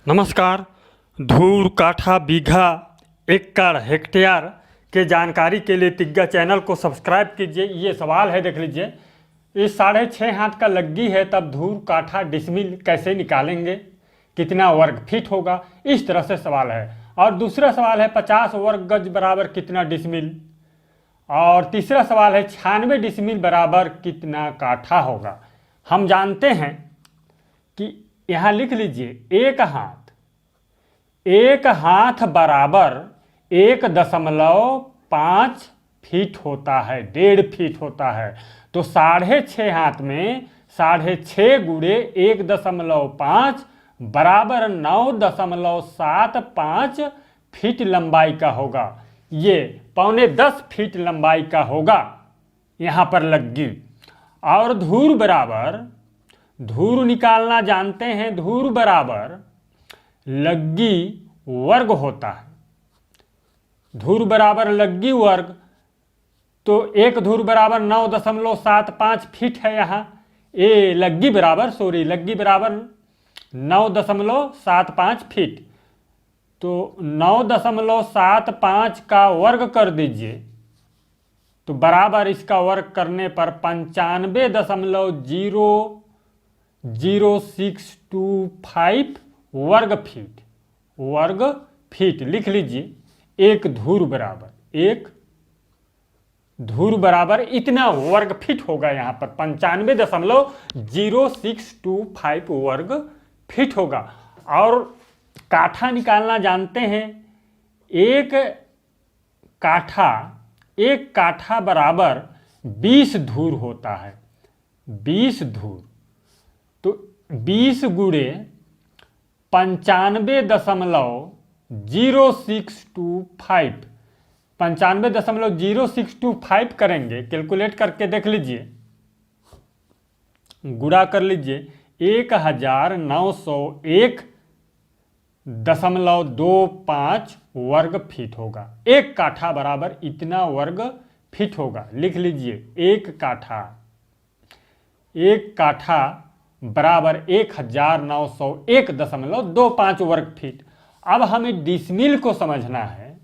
नमस्कार। धूर, काठा, बीघा, एकड़, हेक्टेयर के जानकारी के लिए तिग्गा चैनल को सब्सक्राइब कीजिए। ये सवाल है, देख लीजिए। ये 6.5 हाथ का लग्गी है, तब धूर, काठा, डिसमिल कैसे निकालेंगे, कितना वर्ग फीट होगा, इस तरह से सवाल है। और दूसरा सवाल है 50 वर्ग गज बराबर कितना डिसमिल, और तीसरा सवाल है 96 डिसमिल बराबर कितना काठा होगा। हम जानते हैं कि यहाँ लिख लीजिए एक हाथ बराबर 1.5 फीट होता है, 1.5 फीट होता है। तो 6.5 हाथ में 6.5 गुणे 1.5 बराबर 9.75 फीट लंबाई का होगा। ये 9.25 फीट लंबाई का होगा यहाँ पर लग्गी। और धूर बराबर, धूर निकालना जानते हैं, धूर बराबर लग्गी वर्ग होता है। धूर बराबर लग्गी वर्ग, तो एक धूर बराबर 9.75 फीट है। यहाँ ये लग्गी बराबर 9.75 फीट। तो 9.75 का वर्ग कर दीजिए, तो बराबर इसका वर्ग करने पर 95.00625 वर्ग फीट लिख लीजिए। एक धूर बराबर इतना वर्ग फीट होगा। यहाँ पर 95.00625 वर्ग फीट होगा। और काठा निकालना जानते हैं। एक काठा बराबर 20 धूर होता है। 20 धूर, तो 20 गुणे 95.0625 95.0625 करेंगे। कैलकुलेट करके देख लीजिए, गुणा कर लीजिए। 1901.25 वर्ग फीट होगा। एक काठा बराबर इतना वर्ग फीट होगा। लिख लीजिए, एक काठा बराबर 1901.25 वर्ग फीट। अब हमें डिसमिल को समझना है।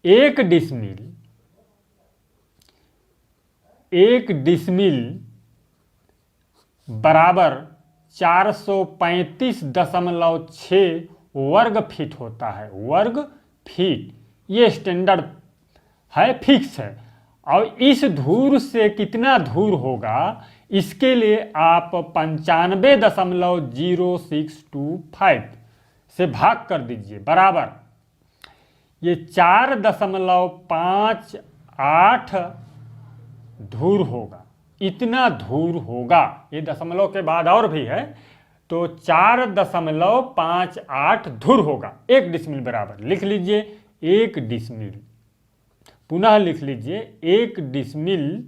एक डिसमिल बराबर 435.6 वर्ग फीट होता है। वर्ग फीट ये स्टैंडर्ड है, फिक्स है। और इस धूर से कितना धूर होगा, इसके लिए आप 95.0625 से भाग कर दीजिए, बराबर ये 4.58 धूर होगा। इतना धूर होगा। ये दशमलव के बाद और भी है, तो 4.58 धूर होगा। एक डिसमिल बराबर, लिख लीजिए, एक डिसमिल। पुनः लिख लीजिए, एक डिसमिल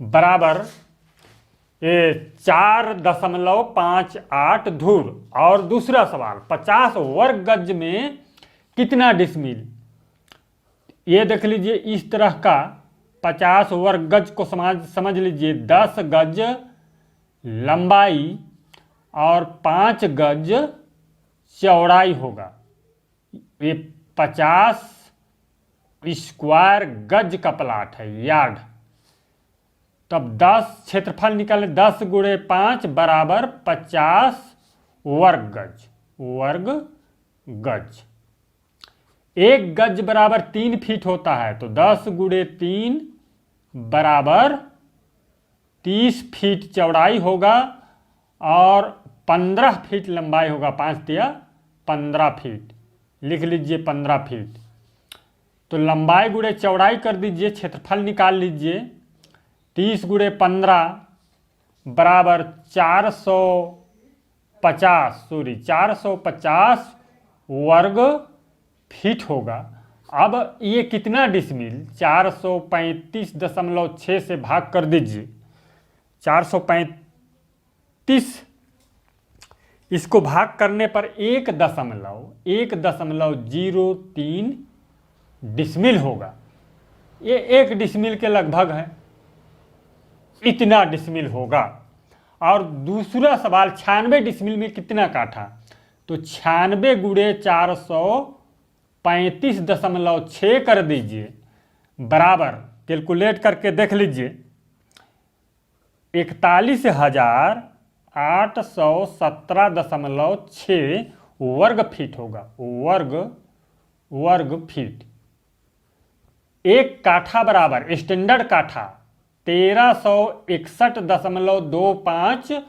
बराबर 4.58 धूर। और दूसरा सवाल, 50 वर्ग गज में कितना डिसमिल, ये देख लीजिए। इस तरह का 50 वर्ग गज को समझ लीजिए। 10 गज लंबाई और 5 गज चौड़ाई होगा। ये 50 स्क्वायर गज का प्लाट है, यार्ड। तब 10 क्षेत्रफल निकाले, 10 गुणे 5 बराबर 50 वर्ग गज। एक गज बराबर 3 फीट होता है, तो 10 गुणे 3 बराबर 30 फीट चौड़ाई होगा और 15 फीट लंबाई होगा। 5 दिया 15 फीट, लिख लीजिए 15 फीट। तो लंबाई गुणे चौड़ाई कर दीजिए, क्षेत्रफल निकाल लीजिए। 30 गुणे 15 बराबर 450 वर्ग फीट होगा। अब ये कितना डिसमिल, 435.6 से भाग कर दीजिए। 435 इसको भाग करने पर 1.03 डिसमिल होगा। ये एक डिसमिल के लगभग है, इतना डिसमिल होगा। और दूसरा सवाल 96 डिसमिल में कितना काठा, तो 96 गुणे 435.6 कर दीजिए बराबर, कैलकुलेट करके देख लीजिए, 41,817.6 वर्ग फीट होगा, वर्ग फीट। एक काठा बराबर स्टैंडर्ड काठा 1361.25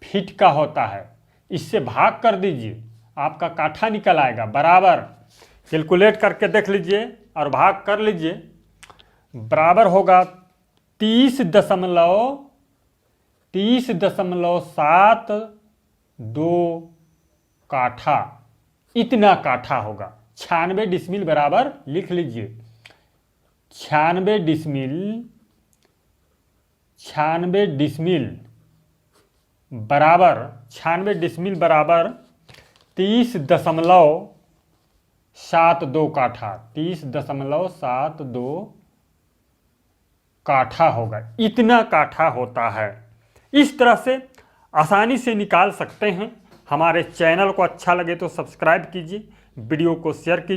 फीट का होता है। इससे भाग कर दीजिए, आपका काठा निकल आएगा बराबर, कैलकुलेट करके देख लीजिए और भाग कर लीजिए, बराबर होगा 30.72 काठा। इतना काठा होगा। 96 डिसमिल बराबर लिख लीजिए, 96 डिसमिल बराबर 30.72 काठा, 30.72 काठा होगा। इतना काठा होता है। इस तरह से आसानी से निकाल सकते हैं। हमारे चैनल को अच्छा लगे तो सब्सक्राइब कीजिए, वीडियो को शेयर कीजिए।